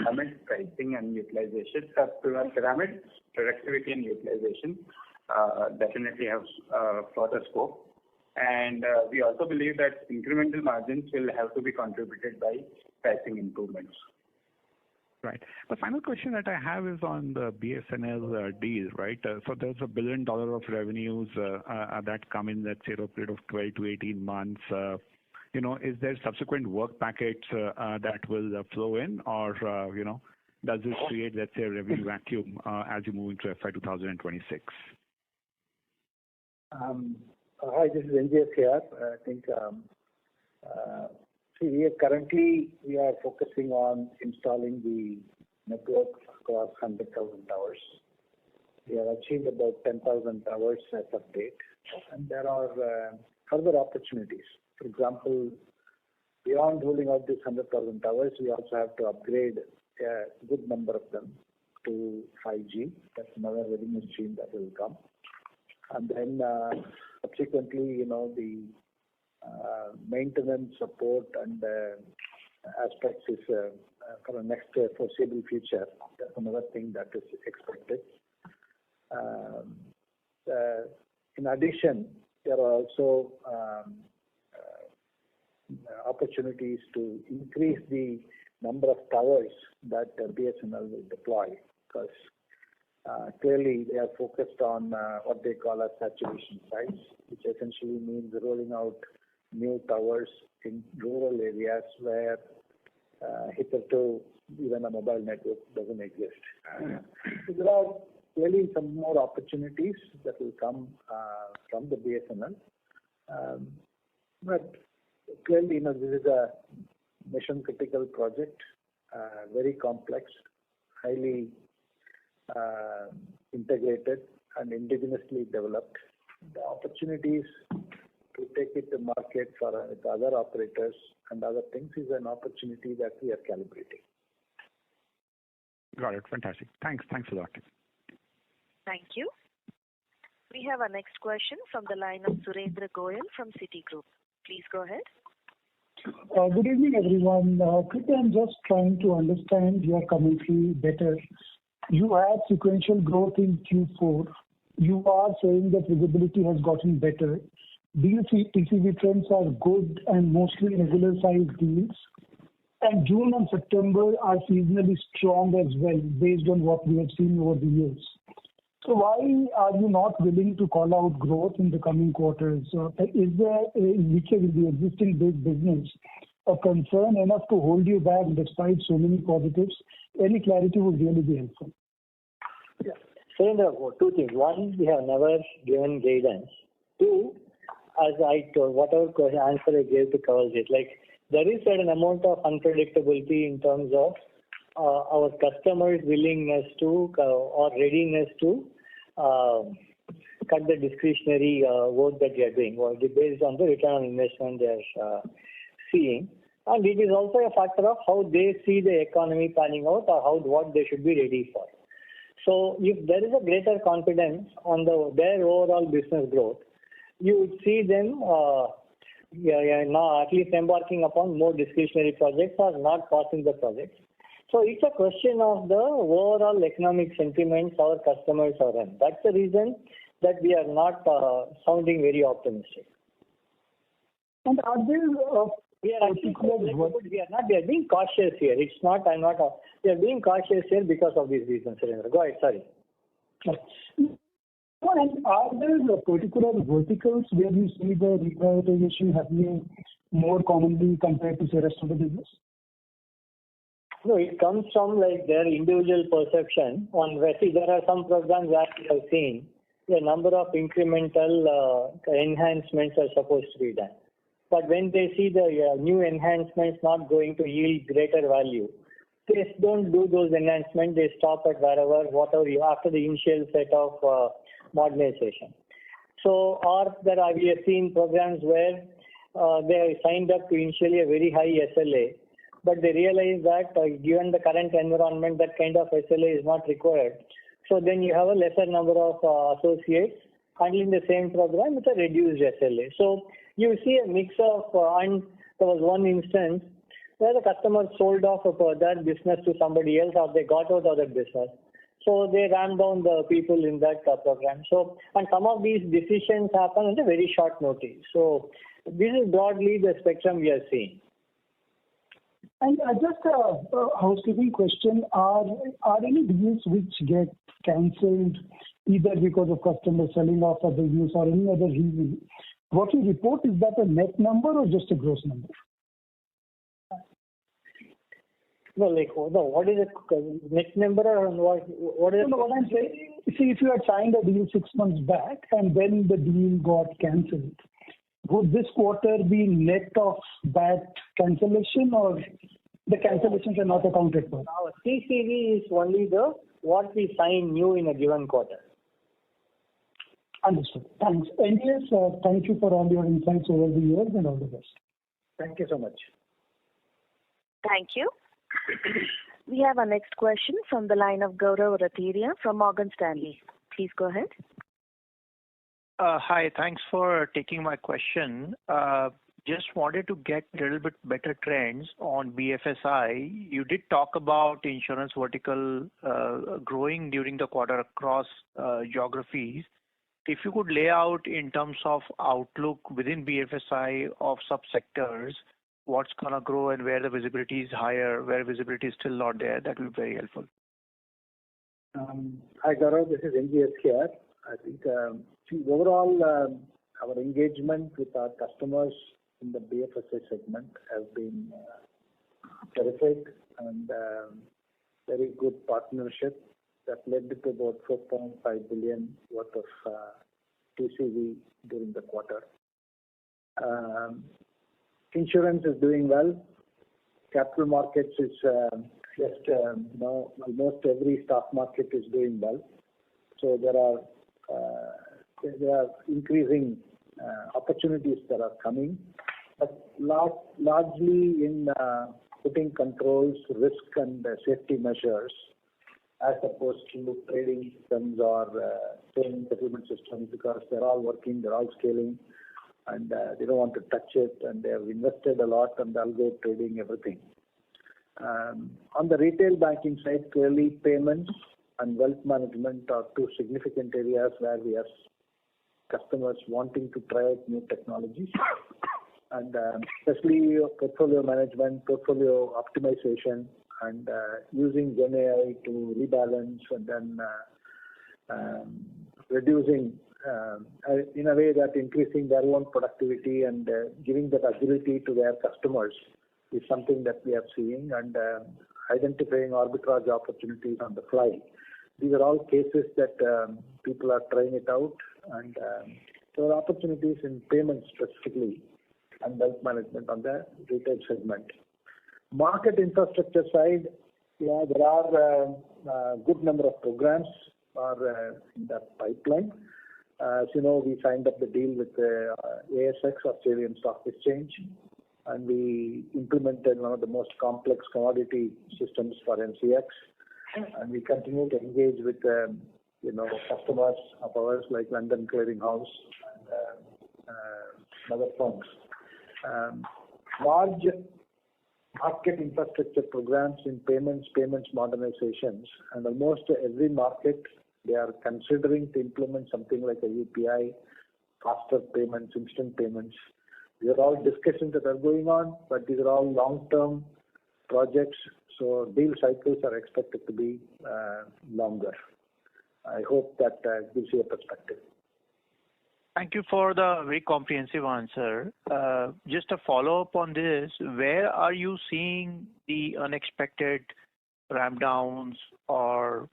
pyramid, pricing and utilization, pyramid, productivity and utilization definitely have further scope. And we also believe that incremental margins will have to be contributed by pricing improvements. Right. The final question that I have is on the BSNL deal, right? So there's $1 billion of revenues that come in, let's say, a period of 12 to 18 months. Is there subsequent work packets that will flow in, or does this create, let's say, a revenue vacuum as you move into FY 2026? Hi, this is NGS here. I think currently we are focusing on installing the network across 100,000 towers. We have achieved about 10,000 towers as of date, and there are further opportunities. For example, beyond rolling out these 100,000 towers, we also have to upgrade a good number of them to 5G. That's another revenue stream that will come. And then subsequently, the maintenance support and aspects is for the next foreseeable future. That's another thing that is expected. In addition, there are also opportunities to increase the number of towers that BSNL will deploy, because clearly they are focused on what they call as saturation sites, which essentially means rolling out new towers in rural areas where hitherto even a mobile network doesn't exist. So there are clearly some more opportunities that will come from the BSNL. But clearly, this is a mission-critical project, very complex, highly integrated and indigenously developed. The opportunities to take it to market for the other operators and other things is an opportunity that we are calibrating. Got it. Fantastic. Thanks a lot. Thank you. We have our next question from the line of Surendra Goyal from Citigroup. Please go ahead. Good evening, everyone. Kriti, I'm just trying to understand your commentary better. You had sequential growth in Q4. You are saying that visibility has gotten better. Do you see TCV trends are good and mostly regular-sized deals? And June and September are seasonally strong as well, based on what we have seen over the years. So why are you not willing to call out growth in the coming quarters? Is there, in the existing big business, a concern enough to hold you back despite so many positives? Any clarity would really be helpful. Yeah. Surendra, two things. One, we have never given guidance. Two, as I told, whatever answer I gave to covers it, like there is certain amount of unpredictability in terms of our customers' willingness to or readiness to cut the discretionary work that they are doing, or based on the return on investment they are seeing. And it is also a factor of how they see the economy panning out or what they should be ready for. So if there is a greater confidence on their overall business growth, you would see them now at least embarking upon more discretionary projects or not pausing the projects. So it's a question of the overall economic sentiments our customers are in. That's the reason that we are not sounding very optimistic. And are there we are being cautious here. It's not. We are being cautious here because of these reasons. Go ahead. Sorry. And are there particular verticals where you see the reprioritization happening more commonly compared to the rest of the business? No, it comes from like their individual perception on where there are some programs that we have seen a number of incremental enhancements are supposed to be done. But when they see the new enhancements not going to yield greater value, they don't do those enhancements. They stop at whatever after the initial set of modernization. So, or we have seen programs where they signed up to initially a very high SLA, but they realize that given the current environment, that kind of SLA is not required. So then you have a lesser number of associates handling the same program with a reduced SLA. So you see a mix of, and there was one instance where the customer sold off that business to somebody else, or they got out of that business. So they ran down the people in that program. So, and some of these decisions happen at a very short notice. So this is broadly the spectrum we are seeing. And just a housekeeping question, are any deals which get cancelled either because of customers selling off of the business or any other reason, what you report, is that a net number or just a gross number? No, what is a net number or what is? No, what I'm saying, see, if you had signed a deal 6 months back and then the deal got cancelled, would this quarter be net of that cancellation, or the cancellations are not accounted for? Our TCV is only what we sign new in a given quarter. Understood. Thanks. And yes, thank you for all your insights over the years and all the best. Thank you so much. Thank you. We have our next question from the line of Gaurav Rateria from Morgan Stanley. Please go ahead. Hi, thanks for taking my question. Just wanted to get a little bit better trends on BFSI. You did talk about insurance vertical growing during the quarter across geographies. If you could lay out in terms of outlook within BFSI of subsectors, what's going to grow and where the visibility is higher, where visibility is still not there, that would be very helpful. Hi, Gaurav. This is NGS here. I think overall, our engagement with our customers in the BFSI segment has been terrific and very good partnership that led to about 4.5 billion worth of TCV during the quarter. Insurance is doing well. Capital markets is almost every stock market is doing well. So there are increasing opportunities that are coming, but largely in putting controls, risk and safety measures as opposed to trading systems or payment settlement systems, because they're all working, they're all scaling. and they don't want to touch it, and they have invested a lot on the algo trading, everything. On the retail banking side, clearly payments and wealth management are two significant areas where we have customers wanting to try out new technologies, and especially portfolio management, portfolio optimization, and using GenAI to rebalance and then reducing in a way that increasing their own productivity and giving that agility to their customers is something that we are seeing, and identifying arbitrage opportunities on the fly. These are all cases that people are trying it out, and there are opportunities in payments specifically and wealth management on the retail segment. Market infrastructure side, there are a good number of programs are in the pipeline. As you know, we signed up the deal with ASX, Australian Stock Exchange, and we implemented one of the most complex commodity systems for MCX. And we continue to engage with customers of ours like London Clearing House and other firms. Large market infrastructure programs in payments modernizations, and almost every market they are considering to implement something like a UPI, faster payments, instant payments. These are all discussions that are going on, but these are all long-term projects, so deal cycles are expected to be longer. I hope that gives you a perspective. Thank you for the very comprehensive answer. Just a follow-up on this, where are you seeing the unexpected ramp downs or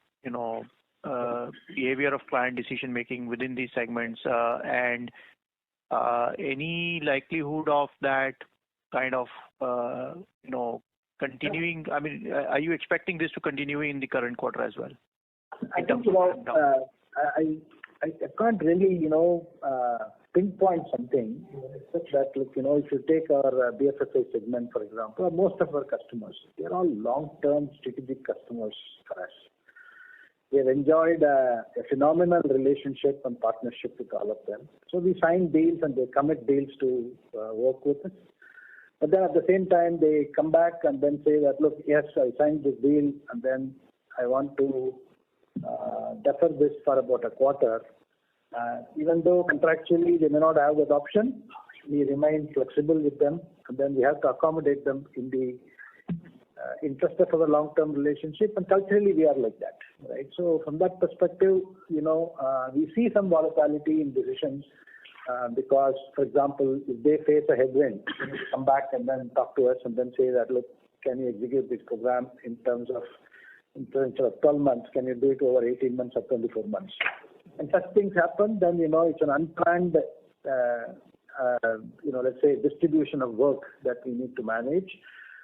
behavior of client decision making within these segments, and any likelihood of that kind of continuing? I mean, are you expecting this to continue in the current quarter as well? I think I can't really pinpoint something, except that if you take our BFSI segment, for example, most of our customers, they're all long-term strategic customers for us. We have enjoyed a phenomenal relationship and partnership with all of them. So we sign deals and they commit deals to work with us. But then at the same time, they come back and then say that, look, yes, I signed this deal and then I want to defer this for about a quarter. Even though contractually they may not have that option, we remain flexible with them, and then we have to accommodate them in the interest of our long-term relationship, and culturally we are like that, right? So from that perspective, we see some volatility in decisions because, for example, if they face a headwind, they need to come back and then talk to us and then say that, look, can you execute this program in terms of 12 months? Can you do it over 18 months or 24 months? And such things happen, then it's an unplanned, let's say, distribution of work that we need to manage.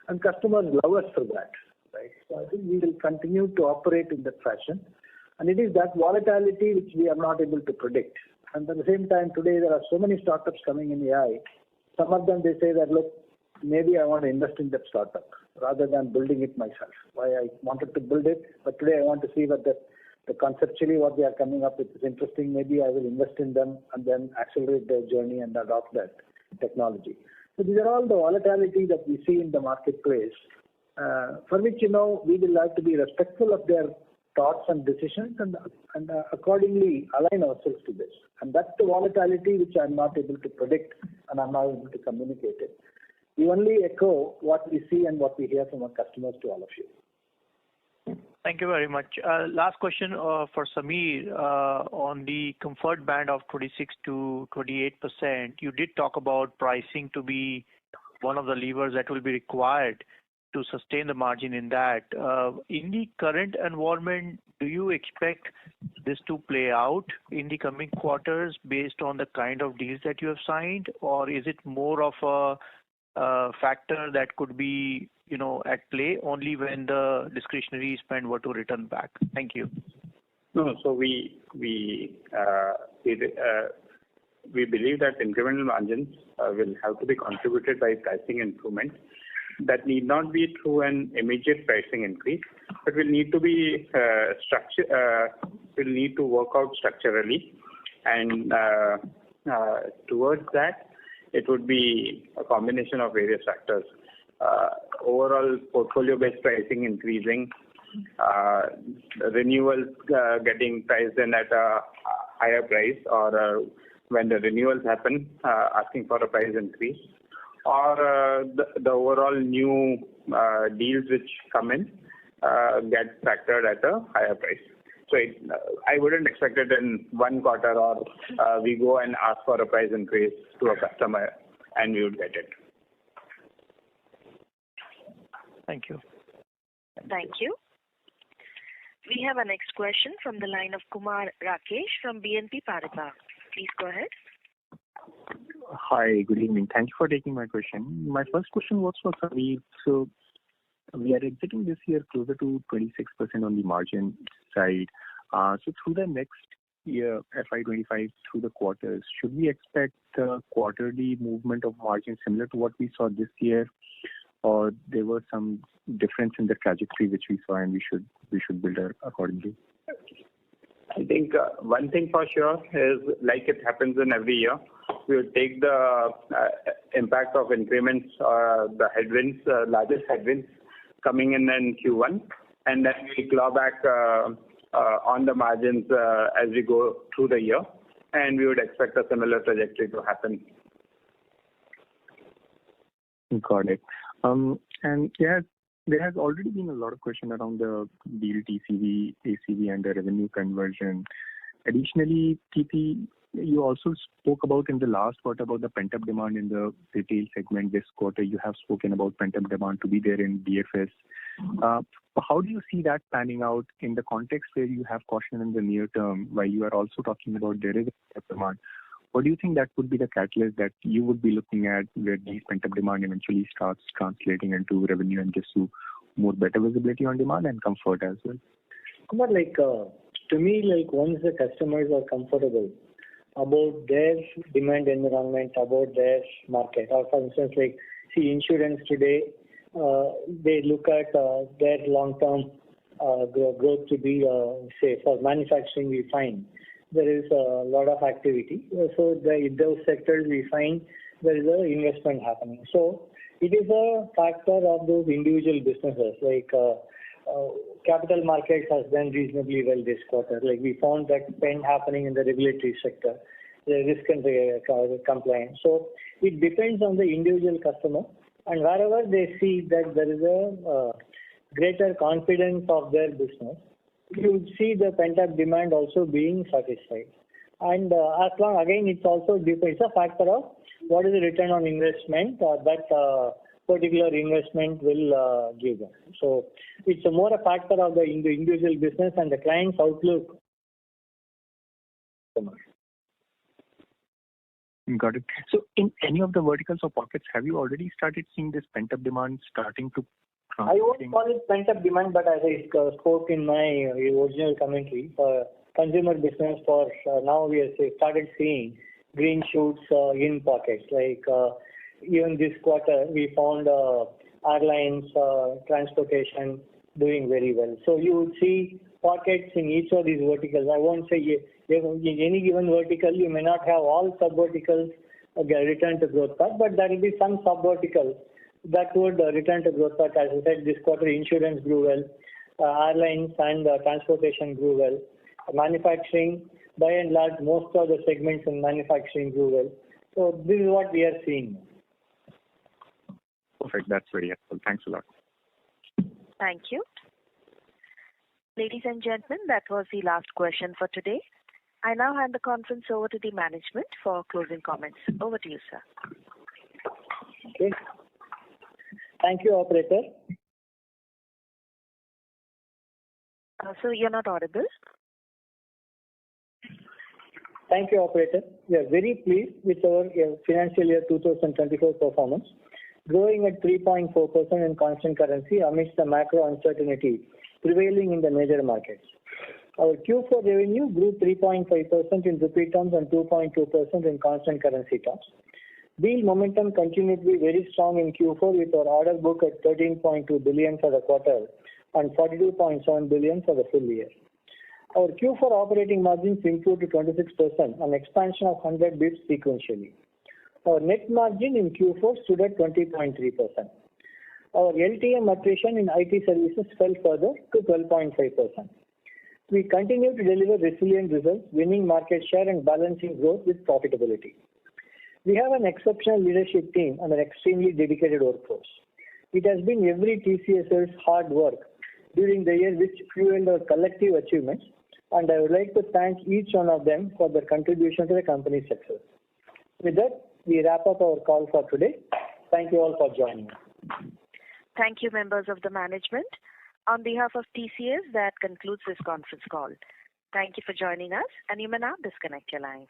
And customers love us for that, right? So I think we will continue to operate in that fashion. And it is that volatility which we are not able to predict. And at the same time, today there are so many startups coming in AI. Some of them, they say that, look, maybe I want to invest in that startup rather than building it myself. Why I wanted to build it, but today I want to see that the conceptually what they are coming up with is interesting. Maybe I will invest in them and then accelerate their journey and adopt that technology. So these are all the volatility that we see in the marketplace, for which, we will have to be respectful of their thoughts and decisions and accordingly align ourselves to this. And that's the volatility which I'm not able to predict and I'm not able to communicate it. We only echo what we see and what we hear from our customers to all of you. Thank you very much. Last question for Samir. On the comfort band of 26 to 28%, you did talk about pricing to be one of the levers that will be required to sustain the margin in that. In the current environment, do you expect this to play out in the coming quarters based on the kind of deals that you have signed, or is it more of a factor that could be at play only when the discretionary spend were to return back? Thank you. No, so we believe that incremental margins will have to be contributed by pricing improvement. That need not be through an immediate pricing increase, but will need to be will need to work out structurally, and towards that, it would be a combination of various factors. Overall portfolio-based pricing increasing, renewals getting priced in at a higher price, or when the renewals happen, asking for a price increase, or the overall new deals which come in get factored at a higher price. So I wouldn't expect it in one quarter, or we go and ask for a price increase to a customer and we would get it. Thank you. Thank you. We have our next question from the line of Kumar Rakesh from BNP Paribas. Please go ahead. Hi, good evening. Thank you for taking my question. My first question was for Sameer. So we are exiting this year closer to 26% on the margin side. So through the next year, FY'25, through the quarters, should we expect quarterly movement of margin similar to what we saw this year, or there was some difference in the trajectory which we saw and we should build accordingly? I think one thing for sure is, like it happens in every year, we will take the impact of increments or the headwinds, largest headwinds coming in Q1, and then we claw back on the margins as we go through the year, and we would expect a similar trajectory to happen. Got it. And there has already been a lot of question around the deal TCV, ACV, and the revenue conversion. Additionally, TP, you also spoke about in the last quarter about the pent-up demand in the retail segment. This quarter, you have spoken about pent-up demand to be there in BFS. How do you see that panning out in the context where you have caution in the near term, while you are also talking about there is a pent-up demand? What do you think that would be the catalyst that you would be looking at where these pent-up demand eventually starts translating into revenue and gives you more better visibility on demand and comfort as well? Kumar, to me, once the customers are comfortable about their demand environment, about their market, or for instance, insurance today, they look at their long-term growth to be, for manufacturing, we find there is a lot of activity. So in those sectors, we find there is an investment happening. So it is a factor of those individual businesses. Capital markets has done reasonably well this quarter. We found that spend happening in the regulatory sector, the risk and compliance. So it depends on the individual customer, and wherever they see that there is a greater confidence of their business, you would see the pent-up demand also being satisfied. And as long, again, it's also depends a factor of what is the return on investment that particular investment will give them. So it's more a factor of the individual business and the client's outlook. Got it. So in any of the verticals or pockets, have you already started seeing this pent-up demand starting to I won't call it pent-up demand, but as I spoke in my original commentary, for consumer business, now we have started seeing green shoots in pockets. Even this quarter, we found airlines, transportation doing very well. So you would see pockets in each of these verticals. I won't say in any given vertical, you may not have all sub-verticals return to growth path, but there will be some sub-verticals that would return to growth path. As I said, this quarter insurance grew well, airlines and transportation grew well. Manufacturing, by and large, most of the segments in manufacturing grew well. So this is what we are seeing. Perfect. That's very helpful. Thanks a lot. Thank you. Ladies and gentlemen, that was the last question for today. I now hand the conference over to the management for closing comments. Over to you, sir. Okay. Thank you, operator. So you're not audible? Thank you, operator. We are very pleased with our financial year 2024 performance, growing at 3.4% in constant currency amidst the macro uncertainty prevailing in the major markets. Our Q4 revenue grew 3.5% in rupee terms and 2.2% in constant currency terms. Deal momentum continued to be very strong in Q4 with our order book at $13.2 billion for the quarter and $42.7 billion for the full year. Our Q4 operating margins improved to 26%, an expansion of 100 bps sequentially. Our net margin in Q4 stood at 20.3%. Our LTM attrition in IT services fell further to 12.5%. We continue to deliver resilient results, winning market share and balancing growth with profitability. We have an exceptional leadership team and an extremely dedicated workforce. It has been every TCSer's hard work during the year which fueled our collective achievements, and I would like to thank each one of them for their contribution to the company's success. With that, we wrap up our call for today. Thank you all for joining us. Thank you, members of the management. On behalf of TCS, that concludes this conference call. Thank you for joining us, and you may now disconnect your lines.